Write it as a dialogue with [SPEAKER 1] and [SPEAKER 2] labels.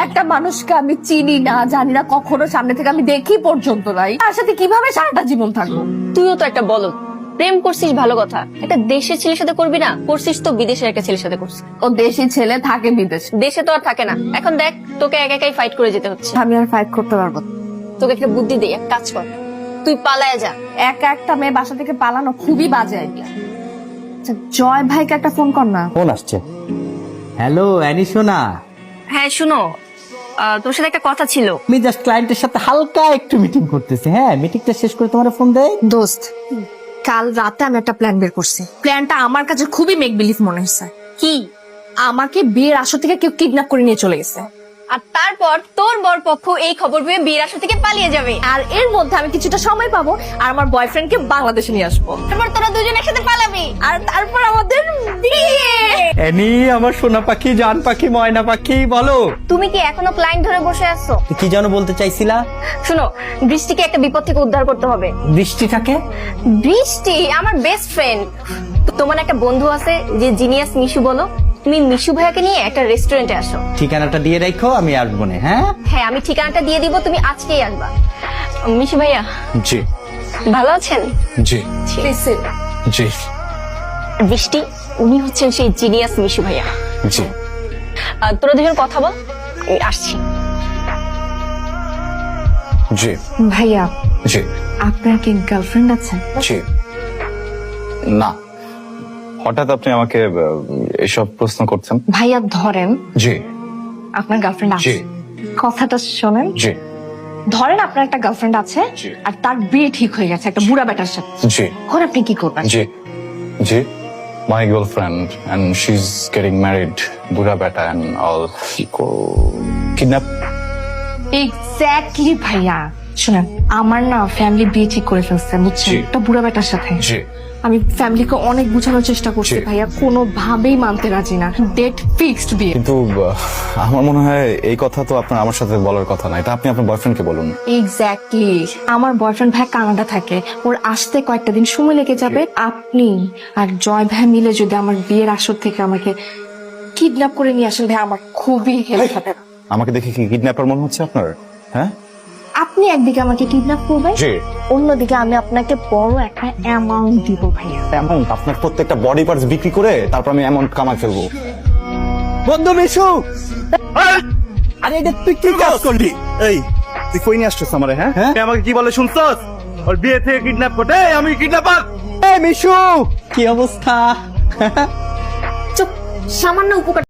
[SPEAKER 1] একটা মানুষকে আমি চিনি না, জানি না, কখনো সামনে থেকে আমি দেখি পর্যন্ত নাই, তার সাথে কিভাবে সারাটা জীবন থাকবো?
[SPEAKER 2] তুইও তো একটা বলদ। প্রেম করছিস ভালো কথা, একটা দেশের ছেলের সাথে করবি না? করছিস তো বিদেশের একটা ছেলের সাথে করছিস।
[SPEAKER 1] ও দেশি ছেলে থাকে বিদেশে,
[SPEAKER 2] দেশে তো আর থাকে না। এখন দেখ, তোকে একা একাই ফাইট করে যেতে হচ্ছে।
[SPEAKER 1] আমি আর ফাইট করতে পারবো না।
[SPEAKER 2] তোকে একটা বুদ্ধি দেই, এক কাজ কর, তুই পালায়া যা।
[SPEAKER 1] একা একটা মেয়ে বাসা থেকে পালানো খুবই বাজে আইডিয়া। আচ্ছা, জয় ভাইকে একটা ফোন কর না।
[SPEAKER 3] ফোন আসছে। হ্যালো অ্যানি সোনা,
[SPEAKER 2] হ্যাঁ শুনো, তোর সাথে একটা কথা ছিল।
[SPEAKER 3] আমি জাস্ট ক্লায়েন্টের সাথে হালকা একটু মিটিং করতেছি। হ্যাঁ, মিটিংটা শেষ করে তোমার ফোন দেয়।
[SPEAKER 1] দোস্ত, কাল রাতে আমি একটা প্ল্যান বের করছি। প্ল্যানটা আমার কাছে খুবই মেক বিলিভ মনে হচ্ছে।
[SPEAKER 2] কি?
[SPEAKER 1] আমাকে বিয়ের আসর থেকে কেউ কিডন্যাপ করে নিয়ে চলে গেছে,
[SPEAKER 2] আর তারপর তোর বর পক্ষ এই খবর পেয়ে বিয়ের আসর থেকে পালিয়ে যাবে।
[SPEAKER 1] আর এর মধ্যে আমি কিছুটা সময় পাবো আর আমার বয়ফ্রেন্ডকে বাংলাদেশে নিয়ে আসবো।
[SPEAKER 2] তারপর তোরা দুজন একসাথে পালাবি।
[SPEAKER 1] আর তারপর আমাদের বিয়ে।
[SPEAKER 3] অ্যানি, আমার সোনা পাখি, জান পাখি, ময়না পাখি, বলো
[SPEAKER 2] তুমি কি এখনো ক্লায়েন্ট ধরে বসে আছো?
[SPEAKER 3] কি যেন বলতে চাইছিলা?
[SPEAKER 2] শুনো, বৃষ্টিকে একটা বিপদ থেকে উদ্ধার করতে হবে।
[SPEAKER 3] বৃষ্টিটাকে?
[SPEAKER 2] বৃষ্টি আমার বেস্ট ফ্রেন্ড। তোমার একটা বন্ধু আছে যে জিনিয়াস মিশু, বলো তুমি মিশু ভাইয়াকে নিয়ে একটা রেস্টুরেন্টে আসো।
[SPEAKER 3] ঠিকানাটা দিয়ে রাখো, আমি আসবো না। হ্যাঁ
[SPEAKER 2] হ্যাঁ, আমি ঠিকানাটা দিয়ে দিব, তুমি আজকেই আসবা। মিশু ভাইয়া
[SPEAKER 4] জি
[SPEAKER 2] ভালো আছেন?
[SPEAKER 4] জি জি
[SPEAKER 2] বৃষ্টি, উনি হচ্ছেন সেই জিনিয়াস মিশু ভাইয়া।
[SPEAKER 4] জি
[SPEAKER 2] তোরা দুজন কথা বল, আমি আসছি।
[SPEAKER 4] জি
[SPEAKER 1] ভাইয়া,
[SPEAKER 4] জি
[SPEAKER 1] আপনার কি গার্লফ্রেন্ড আছে?
[SPEAKER 4] জি না, হঠাৎ আপনি আমাকে এসব প্রশ্ন করছেন?
[SPEAKER 1] ভাইয়া ধরেন
[SPEAKER 4] জি
[SPEAKER 1] আপনার গার্লফ্রেন্ড
[SPEAKER 4] জি
[SPEAKER 1] আছে, কথাটা শোনেন।
[SPEAKER 4] জি
[SPEAKER 1] ধরেন আপনার একটা গার্লফ্রেন্ড আছে
[SPEAKER 4] জি।
[SPEAKER 1] আর তার বিয়ে ঠিক হয়ে গেছে একটা বুড়া বেটার সাথে,
[SPEAKER 4] জি
[SPEAKER 1] এখন আপনি কি করবেন?
[SPEAKER 4] জি জি my girlfriend and she's getting married, বুড়া বেটা and all. কিডন্যাপ?
[SPEAKER 1] এক্স্যাক্টলি ভাইয়া। শুনেন, আমার না ফ্যামিলি বিয়ে ঠিক করে ফেলছে, বুঝছেন,
[SPEAKER 4] জি।
[SPEAKER 1] একটা বুড়া বেটার সাথে।
[SPEAKER 4] জি
[SPEAKER 1] আমি ফ্যামিলিকে অনেক বোঝানোর চেষ্টা করছি
[SPEAKER 4] জি।
[SPEAKER 1] ভাইয়া, কোনোভাবেই মানতে রাজি না। ডেট ফিক্সড বিয়ে।
[SPEAKER 4] কিন্তু আমার মনে হয় এই কথা তো আপনার আমার সাথে বলার কথা না, এটা আপনি আপনার বয়ফ্রেন্ডকে বলুন।
[SPEAKER 1] এক্স্যাক্টলি, আমার বয়ফ্রেন্ড ভাই কানাডা থাকে, ওর আসতে কয়েকটা দিন সময় লেগে যাবে। আপনি আর জয় ভাই মিলে যদি আমার বিয়ের আসর থেকে আমাকে কিডন্যাপ করে নিয়ে আসেন ভাই, আমার খুবই হেল্প হবে।
[SPEAKER 4] আমাকে দেখে কি কিডন্যাপার মনে হচ্ছে আপনার? হ্যাঁ
[SPEAKER 1] আপনি একদিকে আমাকে কিডন্যাপ করবেন,
[SPEAKER 4] জি।
[SPEAKER 1] অন্যদিকে আমি আপনাকে বড় একটা অ্যামাউন্ট দিব ভাইয়া।
[SPEAKER 4] অ্যামাউন্ট? আপনার প্রত্যেকটা বডি পার্টস বিক্রি করে তারপর আমি অ্যামাউন্ট কামাই ফেলবো।
[SPEAKER 3] বন্ধু মিশু, আরে এটা তুই কি কাজ করলি?
[SPEAKER 5] এই তুই কই নিয়ে আসছিস আমারে? হ্যাঁ
[SPEAKER 3] হ্যাঁ?
[SPEAKER 5] তুই আমাকে কি বলে শুনছস? ওর বিয়ে থেকে কিডন্যাপ করতে? এই, আমি কিডন্যাপার?
[SPEAKER 3] এই মিশু, কি অবস্থা?
[SPEAKER 1] চুপ, সামান্য উপকার